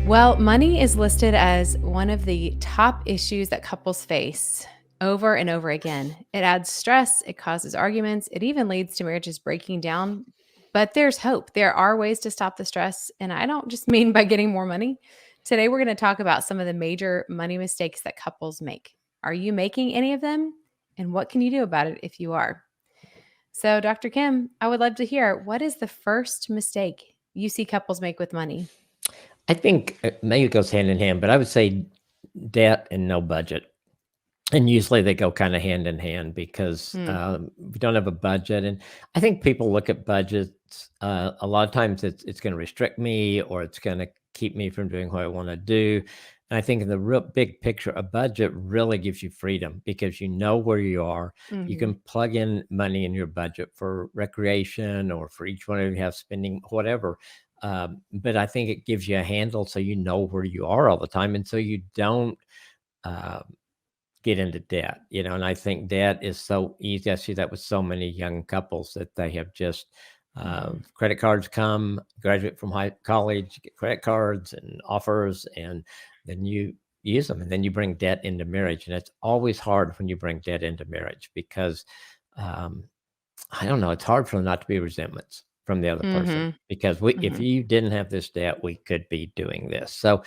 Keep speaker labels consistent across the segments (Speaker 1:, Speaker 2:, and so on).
Speaker 1: Well, money is listed as one of the top issues that couples face over and over again. It adds stress, it causes arguments, it even leads to marriages breaking down. But there's hope. There are ways to stop the stress. And I don't just mean by getting more money. Today, we're going to talk about some of the major money mistakes that couples make. Are you making any of them? And what can you do about it if you are? So, Dr. Kim, I would love to hear, what is the first mistake you see couples make with money?
Speaker 2: I think maybe it goes hand in hand, but I would say debt and no budget. And usually they go kind of hand in hand because
Speaker 1: Hmm.
Speaker 2: we don't have a budget. And I think people look at budgets. A lot of times it's going to restrict me or it's going to keep me from doing what I want to do. And I think in the real big picture, a budget really gives you freedom because you know where you are. You
Speaker 1: Hmm.
Speaker 2: can plug in money in your budget for recreation or for each one of you have spending, whatever. But I think it gives you a handle so you know where you are all the time. And so you don't. Uh, get into debt, and I think debt is so easy. I see that with so many young couples that they have just
Speaker 1: Hmm.
Speaker 2: credit cards come, graduate from college, get credit cards and offers, and then you use them, and then you bring debt into marriage, and it's always hard when you bring debt into marriage because um, I don't know, it's hard for them not to be resentments from the other person
Speaker 1: Mhm,
Speaker 2: because if
Speaker 1: mhm.
Speaker 2: you didn't have this debt, we could be doing this. So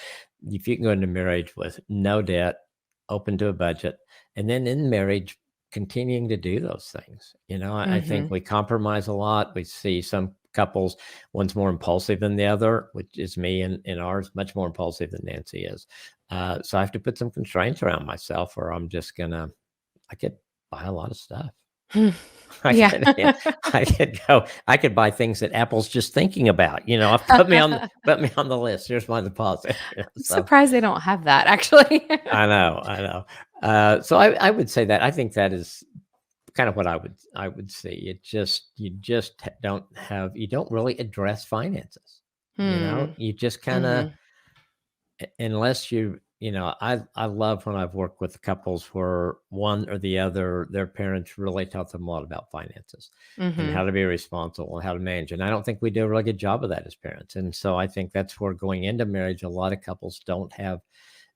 Speaker 2: if you can go into marriage with no debt, open to a budget, and then in marriage, continuing to do those things. I think
Speaker 1: Mhm.
Speaker 2: we compromise a lot. We see some couples, one's more impulsive than the other, which is me and ours, much more impulsive than Nancy is. So I have to put some constraints around myself or I could buy a lot of stuff. I
Speaker 1: Yeah.
Speaker 2: could yeah, I could buy things that Apple's just thinking about, put me on the list. Here's my deposit,
Speaker 1: I'm
Speaker 2: so
Speaker 1: surprised they don't have that actually.
Speaker 2: I know. So I would say that I think that is kind of what I would see. You don't really address finances,
Speaker 1: Hmm.
Speaker 2: You just kinda
Speaker 1: Mhm.
Speaker 2: unless I love when I've worked with couples where one or the other, their parents really taught them a lot about finances and how
Speaker 1: Mhm.
Speaker 2: to be responsible and how to manage. And I don't think we do a really good job of that as parents. And so I think that's where going into marriage, a lot of couples don't have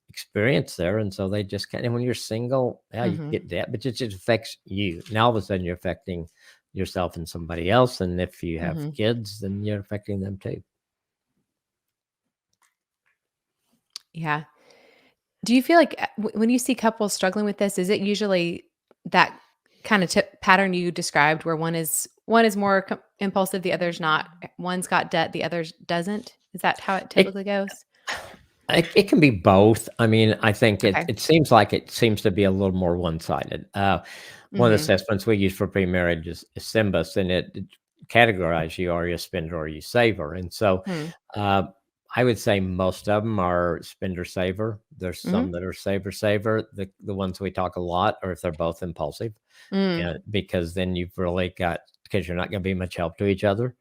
Speaker 2: experience there. And so they just kind of, when you're single, yeah, you
Speaker 1: Mhm.
Speaker 2: get debt, but it just affects you. Now all of a sudden you're affecting yourself and somebody else. And if you have
Speaker 1: Mhm.
Speaker 2: kids, then you're affecting them too.
Speaker 1: Yeah. Do you feel like, when you see couples struggling with this, is it usually that kinda pattern you described where one is more impulsive, the other's not? One's got debt, the other's doesn't? Is that how it
Speaker 2: It
Speaker 1: typically goes?
Speaker 2: It can be both. I mean, I think it
Speaker 1: Okay.
Speaker 2: it seems like it seems to be a little more one-sided. One of the
Speaker 1: Mhm.
Speaker 2: assessments we use for pre-marriage is SYMBIS, and it categorize you, are you a spender or are you saver? And so,
Speaker 1: Hmm.
Speaker 2: uh, I would say most of them are spender-saver. There's
Speaker 1: Mhm.
Speaker 2: some that are saver-saver. The ones we talk a lot are if they're both impulsive,
Speaker 1: Mm.
Speaker 2: and because then you've really got because you're not gonna be much help to each other.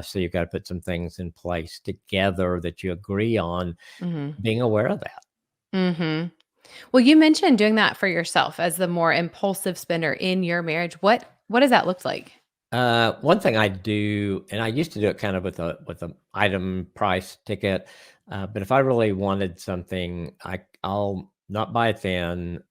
Speaker 2: So you've got to put some things in place together that you agree on
Speaker 1: Mhm.
Speaker 2: being aware of that.
Speaker 1: Mhm. Well, you mentioned doing that for yourself as the more impulsive spender in your marriage. What does that look like?
Speaker 2: One thing I do, and I used to do it kind of with a item price ticket, but if I really wanted something, I'll not buy it then,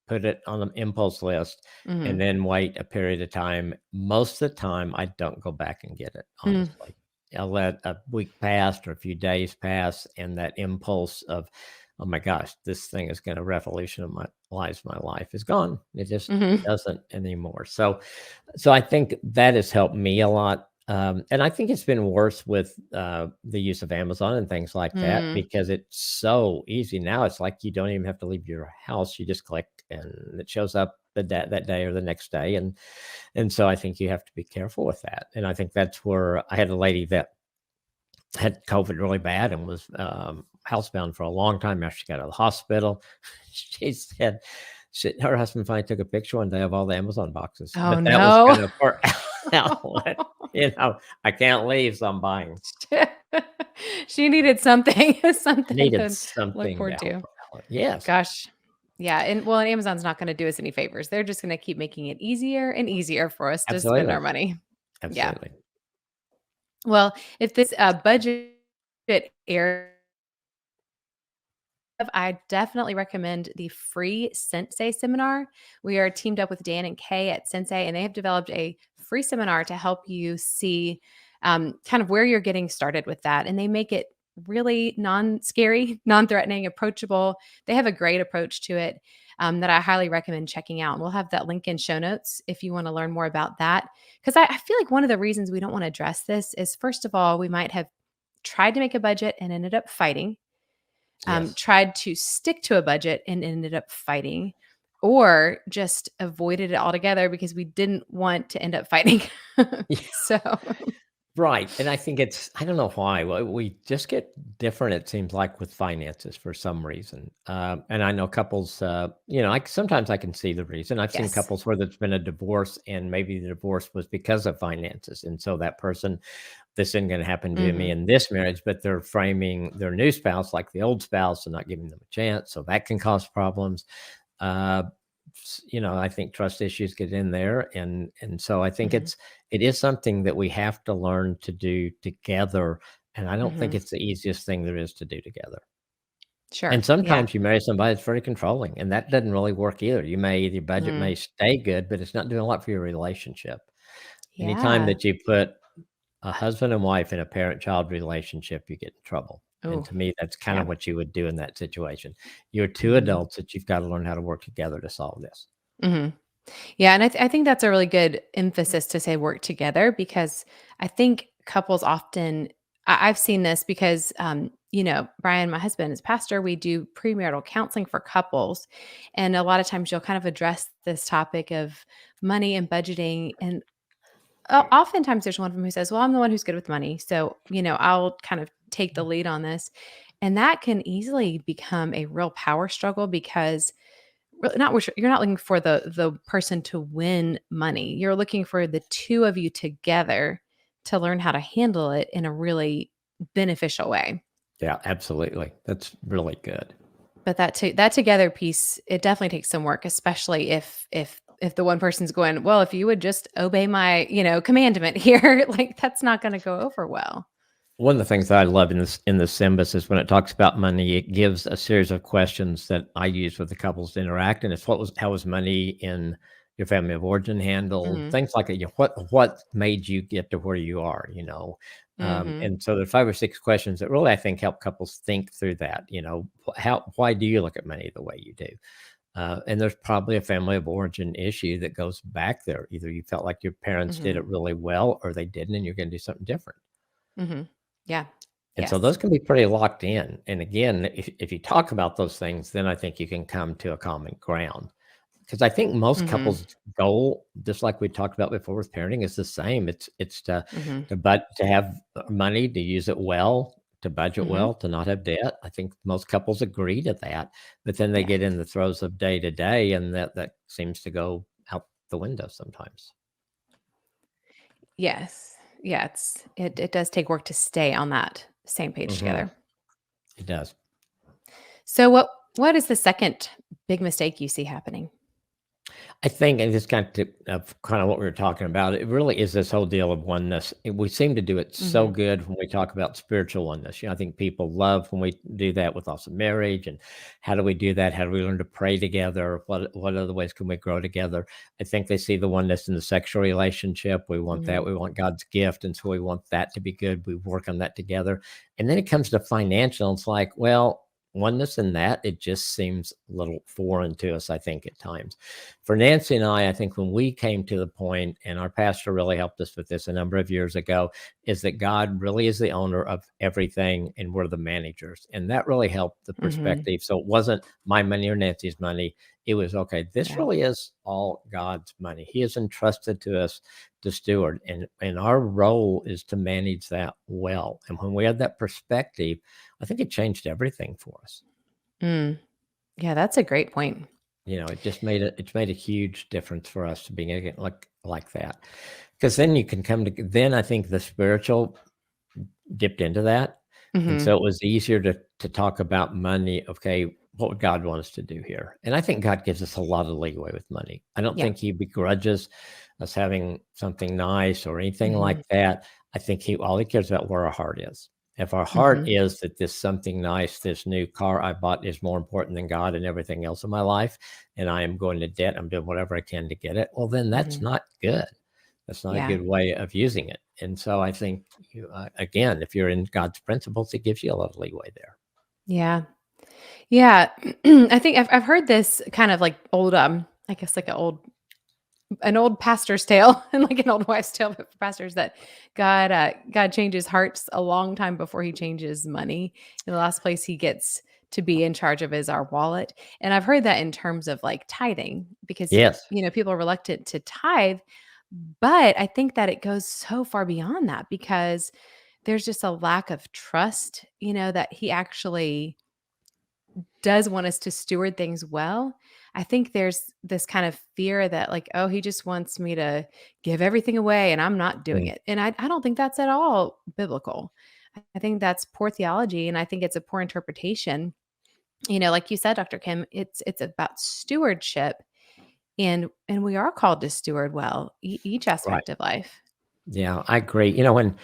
Speaker 2: put it on an impulse list, and
Speaker 1: Mhm.
Speaker 2: then wait a period of time. Most of the time, I don't go back and get it,
Speaker 1: Mm.
Speaker 2: honestly. I'll let a week pass or a few days pass, and that impulse of, "Oh my gosh, this thing is gonna revolutionize my life," is gone. It just
Speaker 1: Mhm.
Speaker 2: doesn't anymore. So I think that has helped me a lot. And I think it's been worse with the use of Amazon and things like that
Speaker 1: Mm.
Speaker 2: because it's so easy now. It's like you don't even have to leave your house. You just click and it shows up that day or the next day. And so I think you have to be careful with that. And I think that's where I had a lady that had COVID really bad and was housebound for a long time after she got out of the hospital. She said her husband finally took a picture one day of all the Amazon boxes,
Speaker 1: Oh,
Speaker 2: but that was
Speaker 1: no.
Speaker 2: kind of for outlet. I can't leave, so I'm buying.
Speaker 1: She needed something something
Speaker 2: Needed
Speaker 1: to look
Speaker 2: something to
Speaker 1: forward
Speaker 2: help
Speaker 1: to.
Speaker 2: her out. Yes,
Speaker 1: Gosh. Yeah, and Amazon's not gonna do us any favors. They're just gonna keep making it easier and easier for us to spend
Speaker 2: absolutely,
Speaker 1: our money. Yeah.
Speaker 2: absolutely.
Speaker 1: Well, if this, budget area I definitely recommend the free Sensei seminar. We are teamed up with Dan and Kay at Sensei, and they have developed a free seminar to help you see kind of where you're getting started with that. And they make it really non-scary, non-threatening, approachable. They have a great approach to it that I highly recommend checking out. And we'll have that link in show notes if you want to learn more about that. Because I feel like one of the reasons we don't want to address this is, first of all, we might have tried to make a budget and ended up fighting,
Speaker 2: Yes.
Speaker 1: tried to stick to a budget and ended up fighting, or just avoided it altogether because we didn't want to end up fighting. So,
Speaker 2: Right, and I think I don't know why, we just get different, it seems like, with finances for some reason, and I know couples, sometimes I can see the reason. I've seen
Speaker 1: yes.
Speaker 2: couples where there's been a divorce, and maybe the divorce was because of finances, and so that person, "This isn't gonna happen to me
Speaker 1: Mhm.
Speaker 2: in this marriage," but they're framing their new spouse like the old spouse and not giving them a chance, so that can cause problems. Uh, I think trust issues get in there, and so I think
Speaker 1: Mhm.
Speaker 2: it is something that we have to learn to do together, and I don't think
Speaker 1: Mhm.
Speaker 2: it's the easiest thing there is to do together. And
Speaker 1: Sure. Yeah.
Speaker 2: sometimes you marry somebody that's very controlling, and that doesn't really work either. Your budget may
Speaker 1: Mm.
Speaker 2: stay good, but it's not doing a lot for your relationship. Anytime
Speaker 1: Yeah.
Speaker 2: that you put a husband and wife in a parent-child relationship, you get in trouble. And
Speaker 1: Oh,
Speaker 2: to me, that's kind
Speaker 1: yeah.
Speaker 2: of what you would do in that situation. You're two
Speaker 1: Mhm.
Speaker 2: adults that you've got to learn how to work together to solve this.
Speaker 1: Mhm. Yeah, and I think that's a really good emphasis to say work together, because I think couples often, I've seen this because, Brian, my husband, is pastor. We do premarital counseling for couples, and a lot of times you'll kind of address this topic of money and budgeting, and oftentimes there's one of them who says, "Well, I'm the one who's good with money, so I'll kind of take the lead on this," and that can easily become a real power struggle because really not which you're not looking for the person to win money. You're looking for the 2 of you together to learn how to handle it in a really beneficial way.
Speaker 2: Yeah, absolutely. That's really good.
Speaker 1: But that together piece, it definitely takes some work, especially if the one person's going, "Well, if you would just obey my, commandment here," like, that's not gonna go over well.
Speaker 2: One of the things that I love in the Symbis is when it talks about money, it gives a series of questions that I use with the couples to interact, and it's how was money in your family of origin handled?
Speaker 1: Mhm.
Speaker 2: Things like that. What made you get to where you are?
Speaker 1: Mhm.
Speaker 2: And so there's 5 or 6 questions that really I think help couples think through that. Why do you look at money the way you do? And there's probably a family of origin issue that goes back there. Either you felt like your parents did
Speaker 1: Mhm.
Speaker 2: it really well, or they didn't, and you're going to do something different.
Speaker 1: Mhm. Yeah.
Speaker 2: And so
Speaker 1: Yes.
Speaker 2: those can be pretty locked in. And again, if you talk about those things, then I think you can come to a common ground. Because I think most
Speaker 1: Mhm.
Speaker 2: couples' goal, just like we talked about before with parenting, is the same. It's
Speaker 1: Mhm.
Speaker 2: to have money, to use it well, to budget
Speaker 1: Mhm.
Speaker 2: well, to not have debt. I think most couples agree to that, but then they
Speaker 1: Yes.
Speaker 2: get in the throes of day to day, and that seems to go out the window sometimes.
Speaker 1: Yes. Yeah, it does take work to stay on that same page
Speaker 2: Hmm.
Speaker 1: together.
Speaker 2: It does.
Speaker 1: So what is the second big mistake you see happening?
Speaker 2: I think, and this kind of what we were talking about, it really is this whole deal of oneness. We seem to do it so
Speaker 1: Mhm.
Speaker 2: good when we talk about spiritual oneness. I think people love when we do that with also marriage. And how do we do that? How do we learn to pray together? What other ways can we grow together? I think they see the oneness in the sexual relationship. We want that.
Speaker 1: Mhm.
Speaker 2: We want God's gift, and so we want that to be good. We work on that together. And then it comes to financial. And it's like, well, oneness in that, it just seems a little foreign to us, I think, at times. For Nancy and I think when we came to the point, and our pastor really helped us with this a number of years ago, is that God really is the owner of everything and we're the managers. And that really helped the
Speaker 1: Mhm.
Speaker 2: perspective. So it wasn't my money or Nancy's money. It was, okay, this
Speaker 1: Yeah.
Speaker 2: really is all God's money. He has entrusted to us to steward. And our role is to manage that well. And when we had that perspective, I think it changed everything for us.
Speaker 1: Mm. Yeah, that's a great point.
Speaker 2: It's made a huge difference for us to being like that. Because then you can then I think the spiritual dipped into that, and
Speaker 1: Mhm.
Speaker 2: so it was easier to talk about money. Okay, what would God want us to do here? And I think God gives us a lot of leeway with money. I don't
Speaker 1: Yeah.
Speaker 2: think He begrudges us having something nice or anything like
Speaker 1: Mhm.
Speaker 2: that. I think He all He cares about where our heart is. If our heart
Speaker 1: Mhm.
Speaker 2: is that this something nice, this new car I bought is more important than God and everything else in my life, and I am going to debt, I'm doing whatever I can to get it, well, then that's
Speaker 1: Mhm.
Speaker 2: not good. That's not a
Speaker 1: Yeah.
Speaker 2: good way of using it. And so I think, again, if you're in God's principles, it gives you a lot of leeway there.
Speaker 1: Yeah. Yeah. I think I've heard this kind of like old, I guess like an old pastor's tale and like an old wives' tale, but for pastors that God changes hearts a long time before He changes money. And the last place He gets to be in charge of is our wallet. And I've heard that in terms of like tithing, because
Speaker 2: Yes.
Speaker 1: people are reluctant to tithe, but I think that it goes so far beyond that because there's just a lack of trust, that He actually does want us to steward things well. I think there's this kind of fear that, like, oh, he just wants me to give everything away and I'm not doing
Speaker 2: Mm,
Speaker 1: it. And I don't think that's at all biblical. I think that's poor theology. And I think it's a poor interpretation. Like you said, Dr. Kim, it's about stewardship, and we are called to steward well each
Speaker 2: right.
Speaker 1: aspect of life.
Speaker 2: Yeah, I agree. When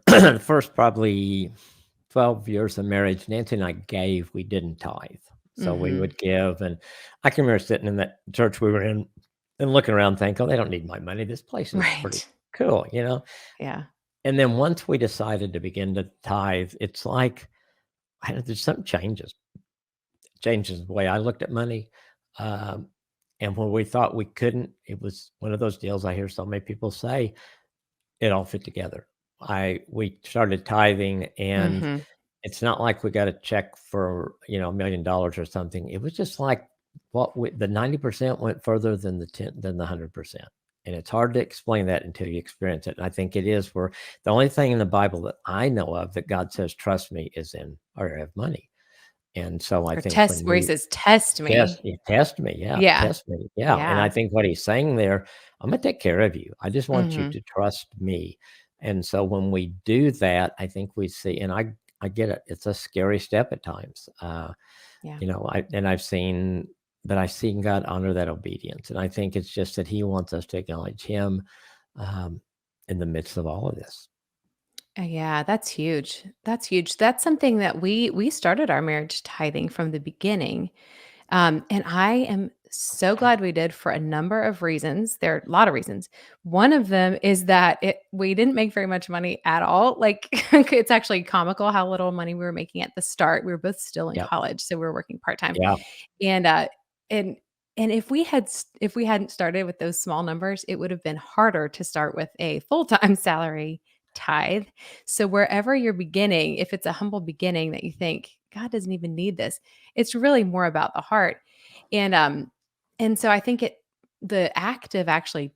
Speaker 2: the first probably 12 years of marriage, Nancy and I gave, we didn't tithe. So we
Speaker 1: Hmm.
Speaker 2: would give. And I can remember sitting in that church we were in and looking around thinking, oh, they don't need my money. This place is pretty
Speaker 1: Right.
Speaker 2: cool.
Speaker 1: Yeah.
Speaker 2: And then once we decided to begin to tithe, it's like, I don't know, there's something changes the way I looked at money. Um, and when we thought we couldn't, it was one of those deals I hear so many people say, it all fit together. We started tithing, and
Speaker 1: Hmm.
Speaker 2: it's not like we got a check for, $1 million or something. It was just like the 90% went further than the 100%. And it's hard to explain that until you experience it. And I think it is where the only thing in the Bible that I know of that God says, trust me, is in our area of money. And so I
Speaker 1: Or
Speaker 2: think
Speaker 1: test
Speaker 2: when
Speaker 1: where he
Speaker 2: we
Speaker 1: says, test me.
Speaker 2: test me, yeah,
Speaker 1: Yeah.
Speaker 2: test me, yeah. And I
Speaker 1: Yeah.
Speaker 2: think what he's saying there, I'm gonna take care of you. I just want you
Speaker 1: Hmm.
Speaker 2: to trust me. And so when we do that, I think we see, and I get it. It's a scary step at times.
Speaker 1: Yeah.
Speaker 2: I've seen God honor that obedience. And I think it's just that he wants us to acknowledge him um, in the midst of all of this.
Speaker 1: Yeah, that's huge. That's huge. That's something that we started our marriage tithing from the beginning. And I am so glad we did for a number of reasons. There are a lot of reasons. One of them is that we didn't make very much money at all. Like it's actually comical how little money we were making at the start. We were both still in
Speaker 2: Yep.
Speaker 1: college, so we were working part-time.
Speaker 2: Yeah.
Speaker 1: And and and if we hadn't started with those small numbers, it would have been harder to start with a full-time salary tithe. So wherever you're beginning, if it's a humble beginning that you think God doesn't even need this, it's really more about the heart. And so I think the act of actually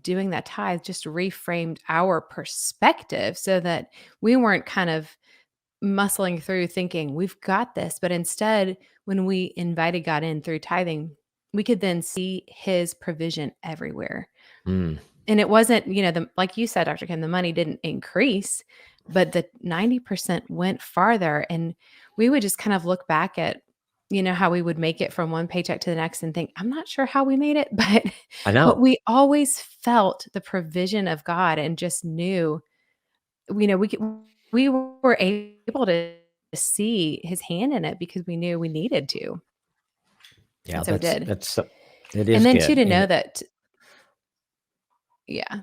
Speaker 1: doing that tithe just reframed our perspective so that we weren't kind of muscling through thinking we've got this, but instead when we invited God in through tithing, we could then see his provision everywhere.
Speaker 2: Mm,
Speaker 1: And it wasn't, like you said, Dr. Kim, the money didn't increase, but the 90% went farther. And we would just kind of look back at, how we would make it from one paycheck to the next and think, I'm not sure how we made it, but
Speaker 2: I
Speaker 1: but
Speaker 2: know.
Speaker 1: we always felt the provision of God and just knew, we were able to see his hand in it because we knew we needed to.
Speaker 2: Yeah,
Speaker 1: And so we did.
Speaker 2: it
Speaker 1: And
Speaker 2: is
Speaker 1: then too,
Speaker 2: good.
Speaker 1: to
Speaker 2: And
Speaker 1: know that, yeah.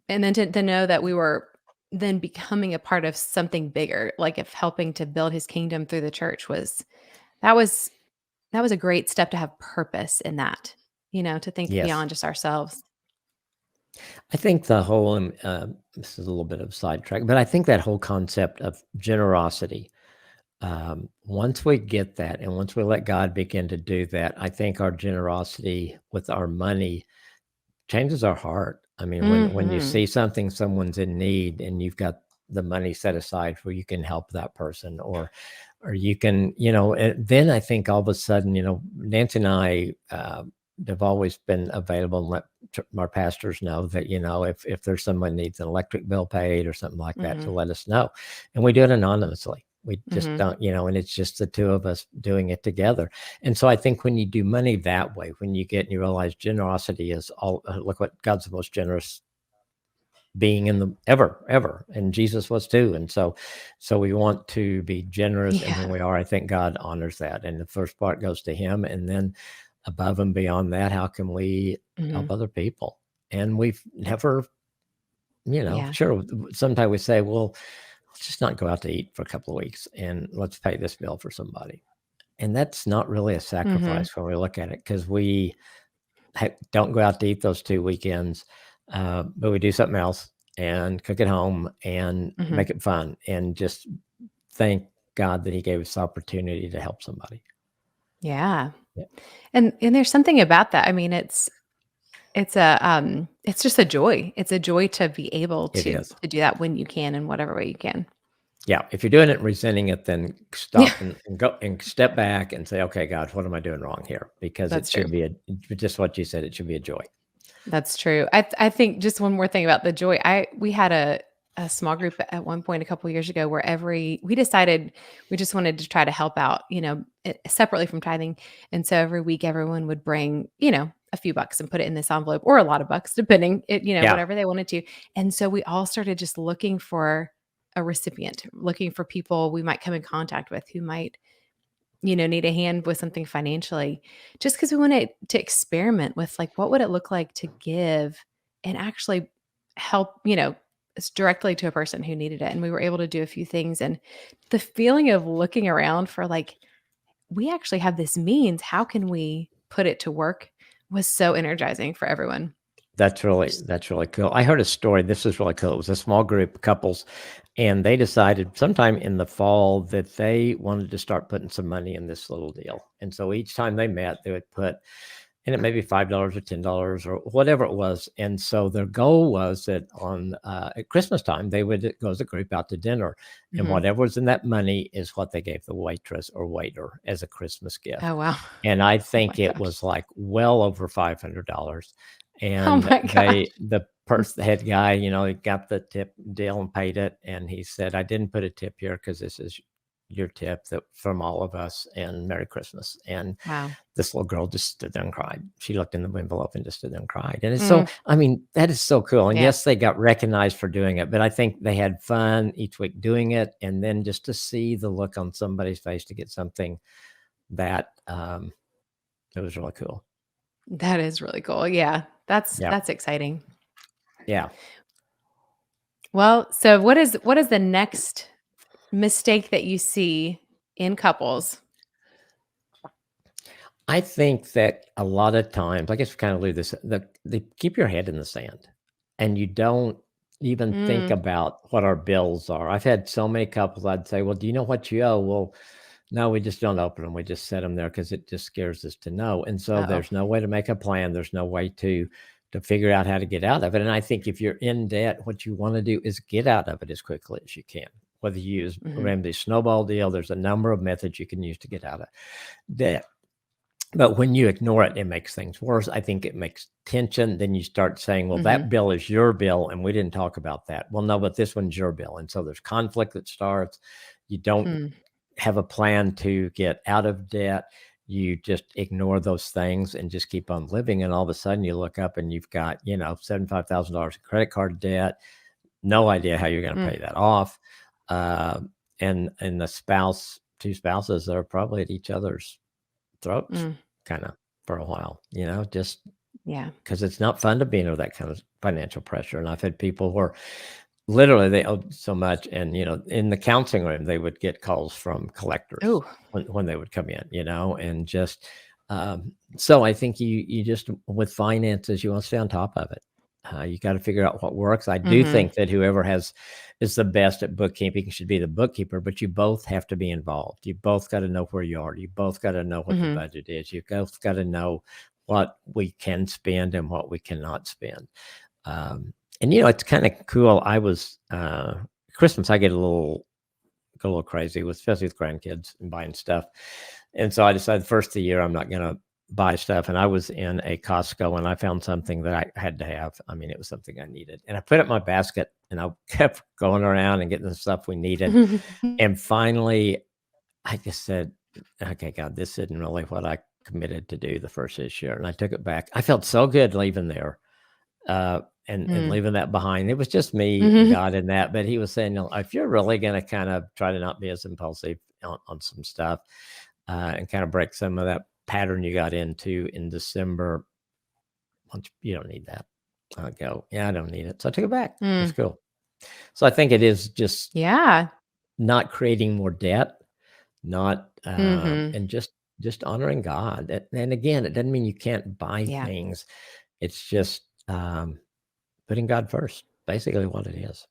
Speaker 1: And then to know that we were then becoming a part of something bigger, like if helping to build his kingdom through the church that was that was a great step to have purpose in that, to think
Speaker 2: yes,
Speaker 1: beyond just ourselves.
Speaker 2: I think the whole, this is a little bit of a sidetrack, but I think that whole concept of generosity, once we get that and once we let God begin to do that, I think our generosity with our money changes our heart. I mean, when you
Speaker 1: Mhm.
Speaker 2: see something, someone's in need, and you've got the money set aside where you can help that person, or you can, then I think all of a sudden, Nancy and I have always been available and let our pastors know that, if there's someone needs an electric bill paid or something like that, to
Speaker 1: Mhm.
Speaker 2: let us know. And we do it anonymously. We just
Speaker 1: Mhm.
Speaker 2: don't, and it's just the two of us doing it together. And so I think when you do money that way, when you get and you realize generosity is all, look what God's the most generous being in the ever, and Jesus was too. And so we want to be generous, and when
Speaker 1: Yeah.
Speaker 2: we are, I think God honors that. And the first part goes to Him, and then above and beyond that, how can we help
Speaker 1: Mhm.
Speaker 2: other people? And we've never,
Speaker 1: Yeah.
Speaker 2: sure, sometimes we say, well, let's just not go out to eat for a couple of weeks and let's pay this bill for somebody. And that's not really a
Speaker 1: Mhm.
Speaker 2: sacrifice when we look at it, because we don't go out to eat those 2 weekends, but we do something else and cook at home and
Speaker 1: Mhm.
Speaker 2: make it fun and just thank God that He gave us the opportunity to help somebody.
Speaker 1: Yeah.
Speaker 2: Yeah,
Speaker 1: And there's something about that. I mean, it's just a joy. It's a joy to be able
Speaker 2: it is.
Speaker 1: to do that when you can in whatever way you can.
Speaker 2: Yeah, if you're doing it and resenting it, then
Speaker 1: Yeah,
Speaker 2: stop and go and step back and say, okay, God, what am I doing wrong here? Because it
Speaker 1: that's true.
Speaker 2: should be just what you said, it should be a joy.
Speaker 1: That's true. I think just one more thing about the joy. We had a small group at one point a couple years ago where we decided we just wanted to try to help out, separately from tithing. And so every week everyone would bring, a few bucks and put it in this envelope or a lot of bucks, depending
Speaker 2: Yeah,
Speaker 1: whatever they wanted to. And so we all started just looking for a recipient, looking for people we might come in contact with who might need a hand with something financially, just because we wanted to experiment with, like, what would it look like to give and actually help, directly to a person who needed it. And we were able to do a few things. And the feeling of looking around for, like, we actually have this means, how can we put it to work, was so energizing for everyone.
Speaker 2: that's really cool. I heard a story. This is really cool. It was a small group of couples, and they decided sometime in the fall that they wanted to start putting some money in this little deal. And so each time they met, they would put in it maybe $5 or $10 or whatever it was. And so their goal was that on at Christmas time they would go as a group out to dinner, and
Speaker 1: Mhm.
Speaker 2: whatever was in that money is what they gave the waitress or waiter as a Christmas gift.
Speaker 1: Oh, wow.
Speaker 2: And I
Speaker 1: Oh my
Speaker 2: think it
Speaker 1: gosh.
Speaker 2: was like well over $500.
Speaker 1: Oh
Speaker 2: And
Speaker 1: my gosh.
Speaker 2: the head guy, he got the tip deal and paid it. And he said, I didn't put a tip here because this is your tip that from all of us, and Merry Christmas. And
Speaker 1: Wow.
Speaker 2: this little girl just stood there and cried. She looked in the envelope and just stood there and cried. And it's so,
Speaker 1: Mm,
Speaker 2: I mean, that is so cool. And
Speaker 1: yeah.
Speaker 2: yes, they got recognized for doing it, but I think they had fun each week doing it. And then just to see the look on somebody's face to get something that it was really cool.
Speaker 1: That is really cool. Yeah. That's
Speaker 2: Yeah.
Speaker 1: that's exciting.
Speaker 2: Yeah.
Speaker 1: Well, so what is the next mistake that you see in couples?
Speaker 2: I think that a lot of times, I guess we kind of lose this, the keep your head in the sand, and you don't even think
Speaker 1: Mm,
Speaker 2: about what our bills are. I've had so many couples, I'd say, well, do you know what you owe? Well, no, we just don't open them. We just set them there because it just scares us to know. And so
Speaker 1: uh-oh.
Speaker 2: there's no way to make a plan. There's no way to figure out how to get out of it. And I think if you're in debt, what you want to do is get out of it as quickly as you can. Whether you use
Speaker 1: Mhm,
Speaker 2: Ramsey's snowball deal, there's a number of methods you can use to get out of debt. But when you ignore it, it makes things worse. I think it makes tension. Then you start saying, well,
Speaker 1: mhm,
Speaker 2: that bill is your bill, and we didn't talk about that. Well, no, but this one's your bill. And so there's conflict that starts. You don't
Speaker 1: hmm,
Speaker 2: have a plan to get out of debt. You just ignore those things and just keep on living. And all of a sudden you look up and you've got, $75,000 in credit card debt, no idea how you're going to
Speaker 1: mm,
Speaker 2: pay that off. Uh, and two spouses are probably at each other's throats
Speaker 1: mm,
Speaker 2: kind of for a while, just
Speaker 1: yeah.
Speaker 2: because it's not fun to be under that kind of financial pressure. And I've had people who are literally they owed so much, and in the counseling room they would get calls from collectors
Speaker 1: Oh,
Speaker 2: when they would come in, and just so I think you just with finances you want to stay on top of it. You got to figure out what works. I do
Speaker 1: mhm,
Speaker 2: think that whoever is the best at bookkeeping should be the bookkeeper, but you both have to be involved. You both got to know where you are. You both got to know what the
Speaker 1: mhm,
Speaker 2: budget is. You both got to know what we can spend and what we cannot spend. And it's kind of cool. I was Christmas. I go a little crazy with, especially with grandkids and buying stuff. And so I decided the first of the year I'm not going to buy stuff. And I was in a Costco and I found something that I had to have. I mean, it was something I needed, and I put it in my basket and I kept going around and getting the stuff we needed. And finally, I just said, "Okay, God, this isn't really what I committed to do the first this year." And I took it back. I felt so good leaving there. and leaving that behind. It was just me and
Speaker 1: Mhm.
Speaker 2: God in that, but he was saying, "No, if you're really gonna kind of try to not be as impulsive on some stuff, and kind of break some of that pattern you got into in December, you don't need that." I go, "Yeah, I don't need it." So I took it back. It's
Speaker 1: Mm.
Speaker 2: cool. So I think it is just
Speaker 1: Yeah.
Speaker 2: not creating more debt, not
Speaker 1: Mhm.
Speaker 2: and just honoring God. And again, it doesn't mean you can't buy
Speaker 1: Yeah.
Speaker 2: things. It's just putting God first, basically what it is.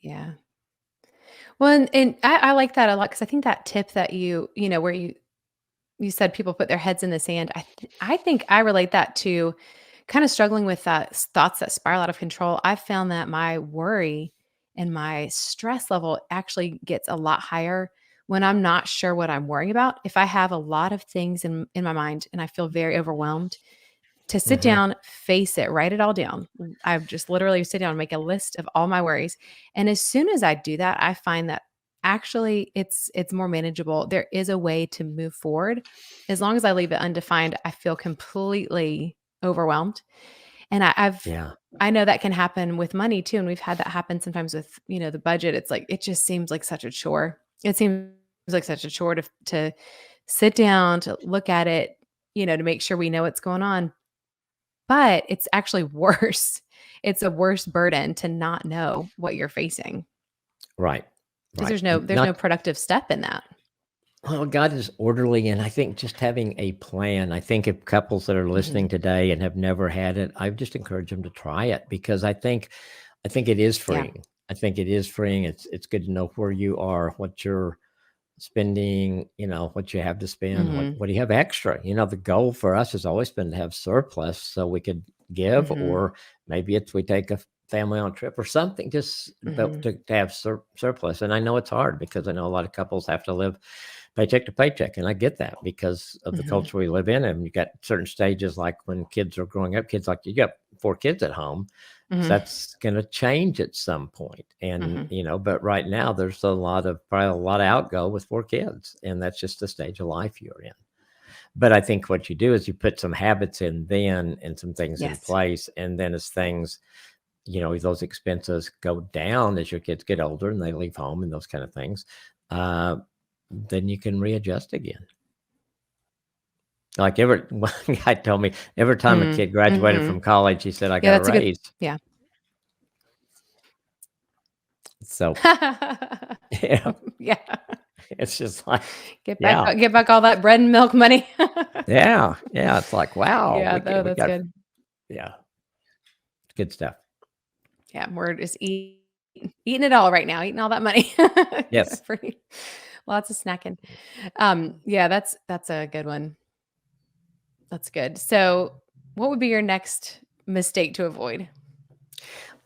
Speaker 1: Yeah. Well, and I like that a lot because I think that tip that where you said people put their heads in the sand. I think I relate that to kind of struggling with that thoughts that spiral out of control. I've found that my worry and my stress level actually gets a lot higher when I'm not sure what I'm worrying about. If I have a lot of things in my mind and I feel very overwhelmed, to sit
Speaker 2: Hmm.
Speaker 1: down, face it, write it all down. I've just literally sit down and make a list of all my worries. And as soon as I do that, I find that actually it's more manageable. There is a way to move forward. As long as I leave it undefined, I feel completely overwhelmed. And
Speaker 2: Yeah.
Speaker 1: I know that can happen with money too. And we've had that happen sometimes with, the budget. It's like it just seems like such a chore. It seems like such a chore to sit down, to look at it, to make sure we know what's going on, but it's actually worse. It's a worse burden to not know what you're facing
Speaker 2: Right.
Speaker 1: because
Speaker 2: Right.
Speaker 1: there's no
Speaker 2: Not
Speaker 1: productive step in that.
Speaker 2: Well, God is orderly, and I think just having a plan. I think if couples that are
Speaker 1: Mhm.
Speaker 2: listening today and have never had it, I just encourage them to try it because I think it is
Speaker 1: Yeah.
Speaker 2: freeing. I think it is freeing. It's good to know where you are, what you're spending, what you have to spend,
Speaker 1: Mhm.
Speaker 2: what do you have extra. The goal for us has always been to have surplus so we could give,
Speaker 1: Mhm.
Speaker 2: or maybe it's we take a family on a trip or something, just but
Speaker 1: Mhm.
Speaker 2: to have surplus. And I know it's hard because I know a lot of couples have to live paycheck to paycheck, and I get that because of the
Speaker 1: Mhm.
Speaker 2: culture we live in. And you got certain stages, like when kids are growing up, kids like you got 4 kids at home, so
Speaker 1: Mhm.
Speaker 2: that's going to change at some point. And
Speaker 1: Mhm.
Speaker 2: but right now there's probably a lot of outgo with 4 kids, and that's just the stage of life you're in. But I think what you do is you put some habits in then and some things in
Speaker 1: Yes.
Speaker 2: place, and then as things, those expenses go down as your kids get older and they leave home and those kind of things, uh, then you can readjust again. Like one guy told me every time a
Speaker 1: Mm.
Speaker 2: kid graduated
Speaker 1: Mhm.
Speaker 2: from college, he said, "I
Speaker 1: Yeah,
Speaker 2: got a
Speaker 1: that's a good
Speaker 2: raise."
Speaker 1: yeah.
Speaker 2: So yeah,
Speaker 1: Yeah.
Speaker 2: it's just like,
Speaker 1: Get back
Speaker 2: yeah,
Speaker 1: get back all that bread and milk money.
Speaker 2: yeah, yeah. It's like, wow,
Speaker 1: Yeah,
Speaker 2: we
Speaker 1: that's
Speaker 2: got,
Speaker 1: good.
Speaker 2: yeah, good stuff.
Speaker 1: Yeah, we're just eating it all right now, eating all that money.
Speaker 2: Yes.
Speaker 1: Pretty lots of snacking. Yeah, that's a good one. That's good. So, what would be your next mistake to avoid?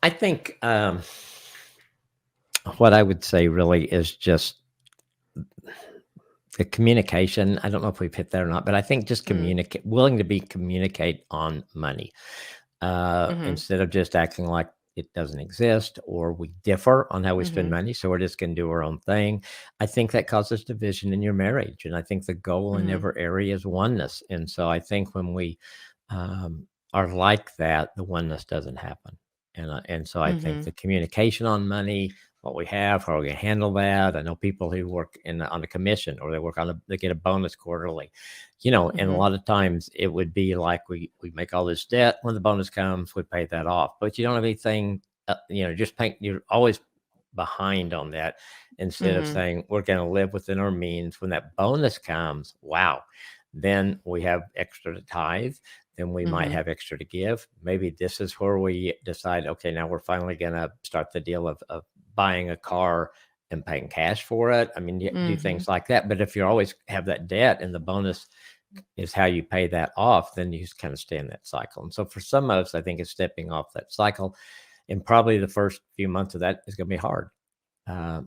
Speaker 2: I think what I would say really is just the communication. I don't know if we've hit that or not, but I think just
Speaker 1: Mm,
Speaker 2: willing to be communicate on money,
Speaker 1: mhm,
Speaker 2: instead of just acting like it doesn't exist or we differ on how we spend
Speaker 1: mhm,
Speaker 2: money. So we're just going to do our own thing. I think that causes division in your marriage. And I think the goal in
Speaker 1: mhm,
Speaker 2: every area is oneness. And so I think when we um, are like that, the oneness doesn't happen. And so I think
Speaker 1: mhm,
Speaker 2: the communication on money, what we have, how we handle that. I know people who work on a commission, or they get a bonus quarterly, and a
Speaker 1: mhm,
Speaker 2: lot of times it would be like we make all this debt. When the bonus comes, we pay that off, but you don't have anything, just you're always behind on that, instead of
Speaker 1: mhm,
Speaker 2: saying we're going to live within our means. When that bonus comes, wow, then we have extra to tithe, then we might
Speaker 1: mhm,
Speaker 2: have extra to give. Maybe this is where we decide, okay, now we're finally going to start the deal of buying a car and paying cash for it. I mean, you do
Speaker 1: mhm,
Speaker 2: things like that. But if you always have that debt and the bonus is how you pay that off, then you just kind of stay in that cycle. And so for some of us, I think it's stepping off that cycle. And probably the first few months of that is going to be hard. Uh,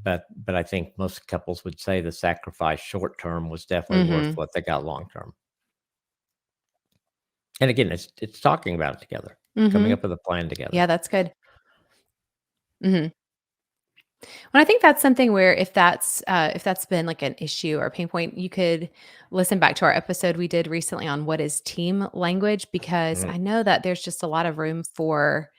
Speaker 2: but I think most couples would say the sacrifice short term was definitely worth
Speaker 1: mhm,
Speaker 2: what they got long term. And again, it's talking about it together, coming
Speaker 1: mhm.
Speaker 2: up with a plan together.
Speaker 1: Yeah, that's good. Mhm. Well, I think that's something where if that's been like an issue or a pain point, you could listen back to our episode we did recently on what is team language, because
Speaker 2: Mhm.
Speaker 1: I know that there's just a lot of room for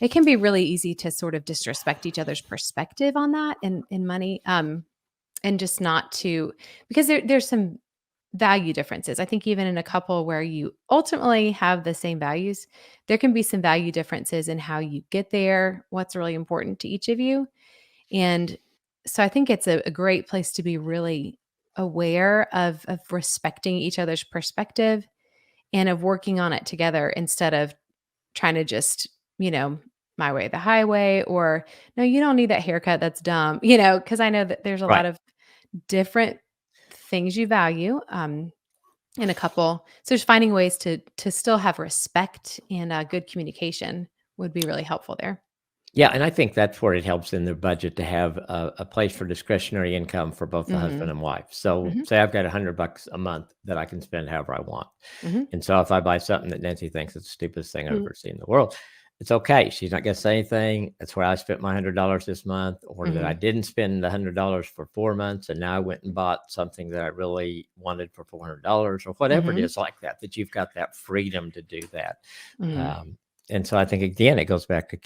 Speaker 1: it can be really easy to sort of disrespect each other's perspective on that in money, and just not to because there's some value differences. I think even in a couple where you ultimately have the same values, there can be some value differences in how you get there, what's really important to each of you. And so I think it's a great place to be really aware of respecting each other's perspective and of working on it together instead of trying to just, my way, the highway, or no, you don't need that haircut. That's dumb, because I know that there's a lot
Speaker 2: Right.
Speaker 1: of different things you value in a couple. So just finding ways to still have respect and good communication would be really helpful there.
Speaker 2: Yeah, and I think that's where it helps in their budget to have a place for discretionary income for both the husband
Speaker 1: Hmm.
Speaker 2: and wife. So,
Speaker 1: Hmm.
Speaker 2: say I've got $100 a month that I can spend however I want,
Speaker 1: Hmm.
Speaker 2: and so if I buy something that Nancy thinks is the stupidest thing I've ever seen in the world, it's okay. She's not gonna say anything. That's where I spent my $100 this month, or that I
Speaker 1: Hmm.
Speaker 2: didn't spend the $100 for 4 months, and now I went and bought something that I really wanted for $400 or whatever it
Speaker 1: Hmm.
Speaker 2: is like that, that you've got that freedom to do that.
Speaker 1: Hmm.
Speaker 2: Um, and so I think, again, it goes back to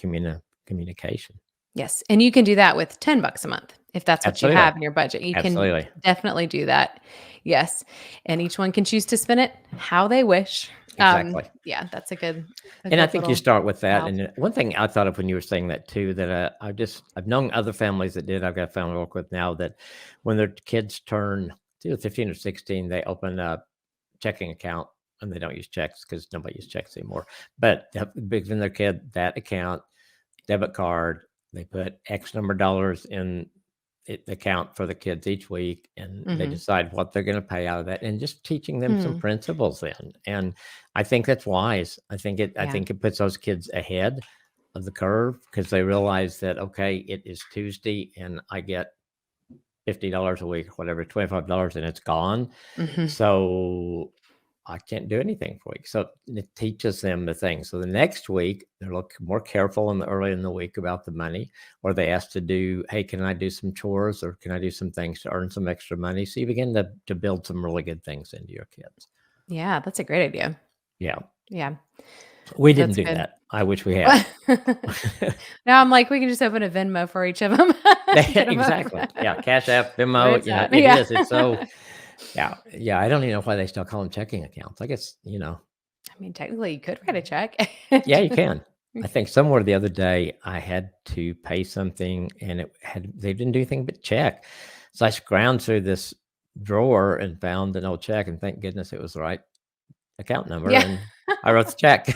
Speaker 2: communication.
Speaker 1: Yes, and you can do that with $10 a month if that's what you
Speaker 2: Absolutely.
Speaker 1: have in your budget. You can
Speaker 2: Absolutely.
Speaker 1: definitely do that. Yes, and each one can choose to spend it how they wish.
Speaker 2: Exactly.
Speaker 1: Yeah, that's a
Speaker 2: And I
Speaker 1: good
Speaker 2: think you
Speaker 1: little
Speaker 2: either with that.
Speaker 1: help.
Speaker 2: And one thing I thought of when you were saying that too, that I've known other families that did. I've got a family I work with now that when their kids turn to 15 or 16, they open a checking account, and they don't use checks because nobody uses checks anymore. But they have given their kid that account, debit card. They put X number of dollars in the account for the kids each week, and they
Speaker 1: Mhm.
Speaker 2: decide what they're going to pay out of that, and just teaching them some
Speaker 1: Mm,
Speaker 2: principles in. And I think that's wise. I
Speaker 1: yeah.
Speaker 2: think it puts those kids ahead of the curve because they realize that, okay, it is Tuesday and I get $50 a week or whatever, $25, and it's gone.
Speaker 1: Mhm.
Speaker 2: So I can't do anything for you. So it teaches them the thing. So the next week, they're look more careful in the early in the week about the money, or they ask to do, hey, can I do some chores or can I do some things to earn some extra money? So you begin to build some really good things into your kids.
Speaker 1: Yeah, that's a great idea.
Speaker 2: Yeah.
Speaker 1: Yeah,
Speaker 2: We didn't
Speaker 1: that's
Speaker 2: do
Speaker 1: good.
Speaker 2: that. I wish we had.
Speaker 1: Now I'm like, we can just open a Venmo for each of them. Get them over.
Speaker 2: Exactly. Yeah. Cash App,
Speaker 1: Where
Speaker 2: Venmo,
Speaker 1: it's at.
Speaker 2: it
Speaker 1: Yeah.
Speaker 2: is. It's so, yeah. Yeah. I don't even know why they still call them checking accounts. I guess.
Speaker 1: I mean, technically, you could write a check.
Speaker 2: Yeah, you can. I think somewhere the other day I had to pay something and they didn't do anything but check. So I scrounged through this drawer and found an old check, and thank goodness it was the right account number,
Speaker 1: Yeah.
Speaker 2: and I wrote the check.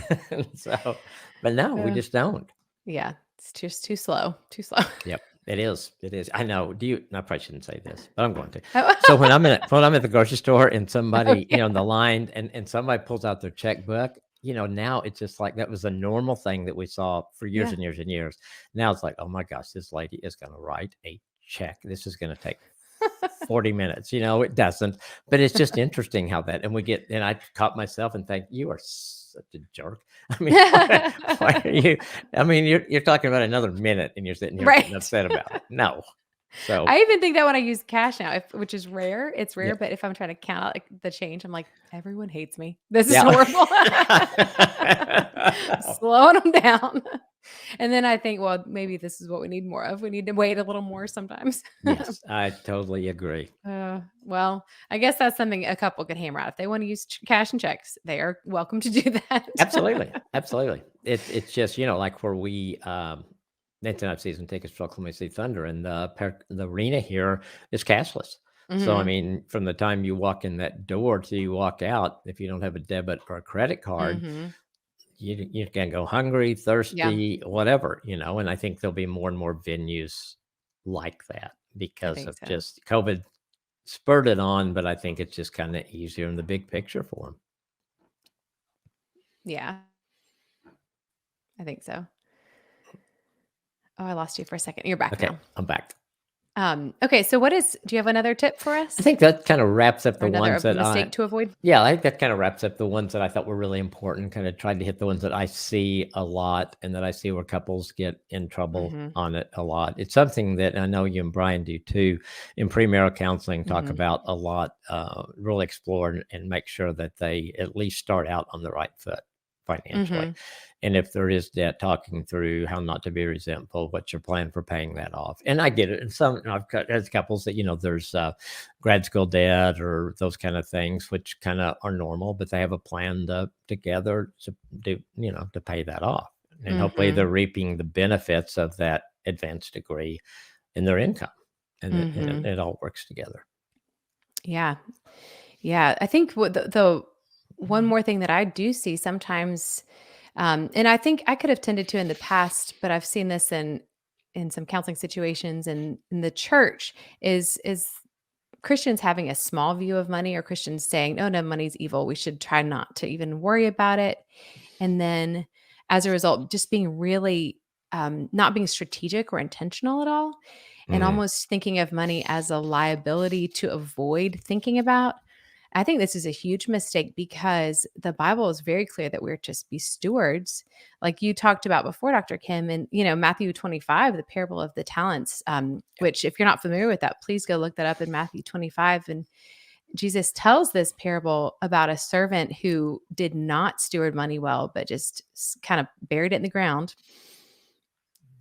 Speaker 2: So, but no, we
Speaker 1: Uh,
Speaker 2: just don't.
Speaker 1: yeah, it's just too slow, too slow.
Speaker 2: Yep, it is. It is. I know. I probably shouldn't say this, but I'm going to.
Speaker 1: Oh,
Speaker 2: So when I'm at the grocery store and
Speaker 1: oh,
Speaker 2: somebody,
Speaker 1: yeah.
Speaker 2: in the line, and somebody pulls out their checkbook, now it's just like that was a normal thing that we saw for years
Speaker 1: Yeah.
Speaker 2: and years and years. Now it's like, oh my gosh, this lady is going to write a check. This is going to take 40 minutes. It doesn't, but it's just interesting how that, and I caught myself and think, you are such a jerk. I mean, why are you, I mean, you're talking about another minute and you're sitting here getting
Speaker 1: Right.
Speaker 2: upset about it. No. So,
Speaker 1: I even think that when I use cash now, which is rare, it's rare,
Speaker 2: yeah.
Speaker 1: but if I'm trying to count out, like, the change, I'm like, "Everyone hates me. This is
Speaker 2: Yeah.
Speaker 1: horrible." Slowing them down. And then I think, well, maybe this is what we need more of. We need to wait a little more sometimes.
Speaker 2: Yes, I totally agree.
Speaker 1: Well, I guess that's something a couple could hammer out. If they wanna use cash and checks, they are welcome to do that.
Speaker 2: Absolutely, absolutely. It's just, like where Nancy and I have season tickets for Oklahoma City Thunder, and the arena here is cashless. So, I
Speaker 1: Mhm.
Speaker 2: mean, from the time you walk in that door till you walk out, if you don't have a debit or a credit card,
Speaker 1: Mhm.
Speaker 2: you can go hungry,
Speaker 1: Yeah,
Speaker 2: thirsty, whatever. And I think there'll be more and more venues like that
Speaker 1: I
Speaker 2: because
Speaker 1: think
Speaker 2: of
Speaker 1: so.
Speaker 2: just COVID spurred it on, but I think it's just kind of easier in the big picture for them.
Speaker 1: Yeah, I think so. Oh, I lost you for a second. You're back
Speaker 2: Okay,
Speaker 1: now.
Speaker 2: I'm back.
Speaker 1: Okay, so do you have another tip for us?
Speaker 2: I think that kind of wraps up
Speaker 1: Or
Speaker 2: the
Speaker 1: another
Speaker 2: ones that
Speaker 1: mistake to avoid?
Speaker 2: yeah, I think that kind of wraps up the ones that I thought were really important, kind of tried to hit the ones that I see a lot and that I see where couples get in trouble
Speaker 1: Mhm,
Speaker 2: on it a lot. It's something that I know you and Brian do too in premarital counseling, talk
Speaker 1: mhm,
Speaker 2: about a lot, really explore and make sure that they at least start out on the right foot financially.
Speaker 1: mhm,
Speaker 2: And if there is debt, talking through how not to be resentful, what's your plan for paying that off? And I get it. And some, I've got as couples that, there's grad school debt or those kind of things, which kind of are normal, but they have a plan together to do, to pay that off. And hopefully they're
Speaker 1: mhm,
Speaker 2: reaping the benefits of that advanced degree in their income. And
Speaker 1: mhm.
Speaker 2: it all works together.
Speaker 1: Yeah. Yeah, I think what the one more thing that I do see sometimes, and I think I could have tended to in the past, but I've seen this in some counseling situations and in the church is Christians having a small view of money or Christians saying, "Oh no, money's evil. We should try not to even worry about it." And then as a result, just being really not being strategic or intentional at all, and
Speaker 2: Mm,
Speaker 1: almost thinking of money as a liability to avoid thinking about. I think this is a huge mistake because the Bible is very clear that we're to be stewards. Like you talked about before, Dr. Kim, and Matthew 25, the parable of the talents,
Speaker 2: yeah.
Speaker 1: which if you're not familiar with that, please go look that up in Matthew 25. And Jesus tells this parable about a servant who did not steward money well, but just kind of buried it in the ground.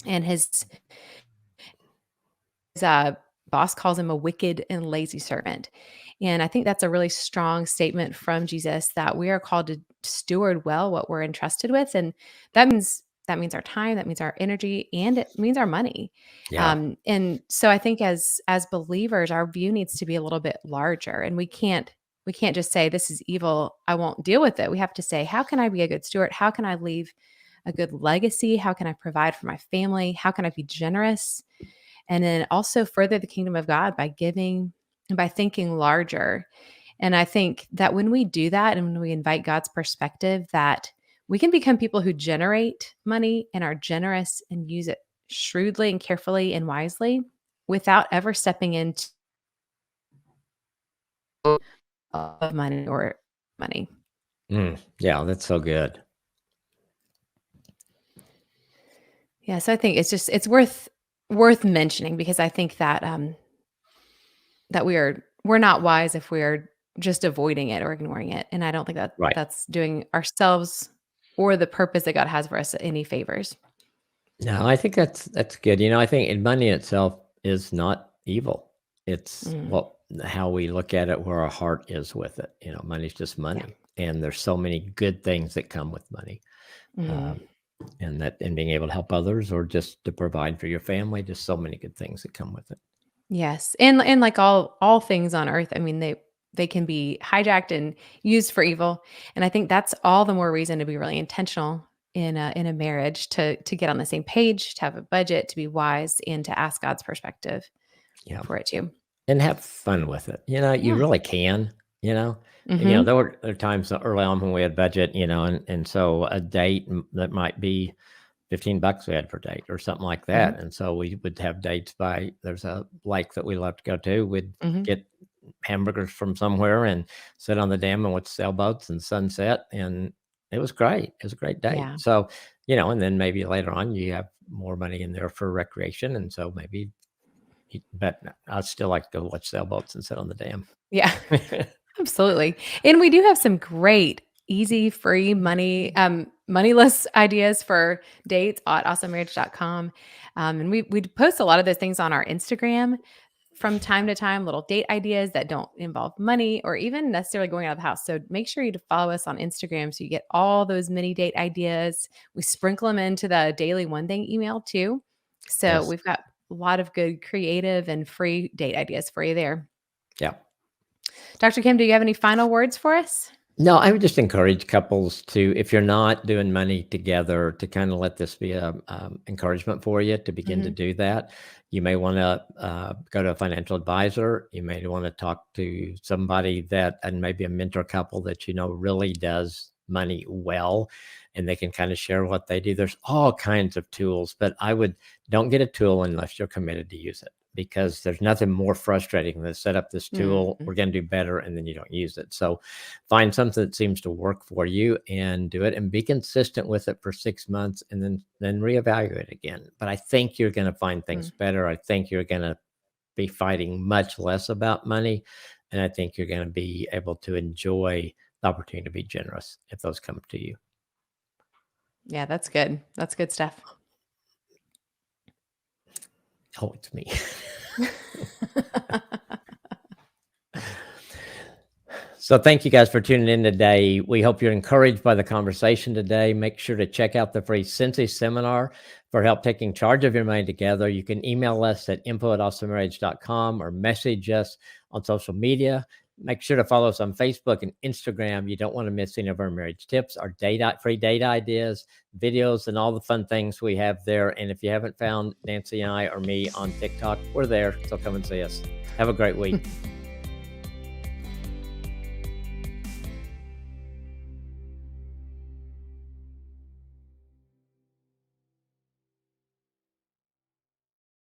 Speaker 1: And his boss calls him a wicked and lazy servant. And I think that's a really strong statement from Jesus that we are called to steward well what we're entrusted with. And that means our time, that means our energy, and it means our money.
Speaker 2: Yeah.
Speaker 1: And so I think as believers, our view needs to be a little bit larger. And we can't just say this is evil, I won't deal with it. We have to say, how can I be a good steward? How can I leave a good legacy? How can I provide for my family? How can I be generous? And then also further the kingdom of God by giving and by thinking larger. And I think that when we do that and when we invite God's perspective, that we can become people who generate money and are generous and use it shrewdly and carefully and wisely without ever stepping into money or money.
Speaker 2: Yeah, that's so good.
Speaker 1: Yeah, so I think it's worth mentioning because I think that we're not wise if we're just avoiding it or ignoring it, and I don't think that
Speaker 2: Right.
Speaker 1: that's doing ourselves or the purpose that God has for us any favors.
Speaker 2: No, I think that's good. I think money itself is not evil. It's
Speaker 1: Mm,
Speaker 2: what how we look at it, where our heart is with it. Money's just
Speaker 1: yeah.
Speaker 2: money, and there's so many good things that come with money,
Speaker 1: Mhm.
Speaker 2: um, and being able to help others or just to provide for your family. Just so many good things that come with it.
Speaker 1: Yes, and like all things on earth, I mean, they can be hijacked and used for evil, and I think that's all the more reason to be really intentional in a marriage to get on the same page, to have a budget, to be wise, and to ask God's perspective
Speaker 2: Yeah.
Speaker 1: for it too.
Speaker 2: And have fun with it. You
Speaker 1: Yeah.
Speaker 2: really can, you know?
Speaker 1: Mhm.
Speaker 2: There were times early on when we had budget, and so a date that might be $15 we had per date or something like
Speaker 1: Mhm.
Speaker 2: that. And so we would have dates there's a lake that we love to go to. We'd
Speaker 1: Mhm.
Speaker 2: get hamburgers from somewhere and sit on the dam and watch sailboats and sunset. And it was great. It was a great date.
Speaker 1: Yeah.
Speaker 2: So, and then maybe later on you have more money in there for recreation. And so maybe but I'd still like to go watch sailboats and sit on the dam.
Speaker 1: Yeah. Absolutely. And we do have some great easy, free moneyless ideas for dates at awesomemarriage.com. And we post a lot of those things on our Instagram from time to time, little date ideas that don't involve money or even necessarily going out of the house. So make sure you to follow us on Instagram so you get all those mini date ideas. We sprinkle them into the daily one thing email too. So
Speaker 2: Yes.
Speaker 1: we've got a lot of good creative and free date ideas for you there.
Speaker 2: Yeah.
Speaker 1: Dr. Kim, do you have any final words for us?
Speaker 2: No, I would just encourage couples to, if you're not doing money together, to kind of let this be a encouragement for you to begin to
Speaker 1: Mhm.
Speaker 2: do that. You may want to go to a financial advisor. You may want to talk to somebody and maybe a mentor couple that really does money well, and they can kind of share what they do. There's all kinds of tools, but don't get a tool unless you're committed to use it. because there's nothing more frustrating than set up this tool. We're going to do better, and then you don't use it. So find something that seems to work for you and do it, and be consistent with it for 6 months, and then reevaluate again. But I think you're going to find things better. I think you're going to be fighting much less about money, and I think you're going to be able to enjoy the opportunity to be generous if those come to you.
Speaker 1: Yeah, that's good. That's good stuff.
Speaker 2: Oh, it's me. So thank you guys for tuning in today. We hope you're encouraged by the conversation today. Make sure to check out the free Sensei seminar for help taking charge of your money together. You can email us at info@awesomemarriage.com or message us on social media. Make sure to follow us on Facebook and Instagram. You don't want to miss any of our marriage tips, our free date ideas, videos, and all the fun things we have there. And if you haven't found Nancy and I or me on TikTok, we're there. So come and see us. Have a great week.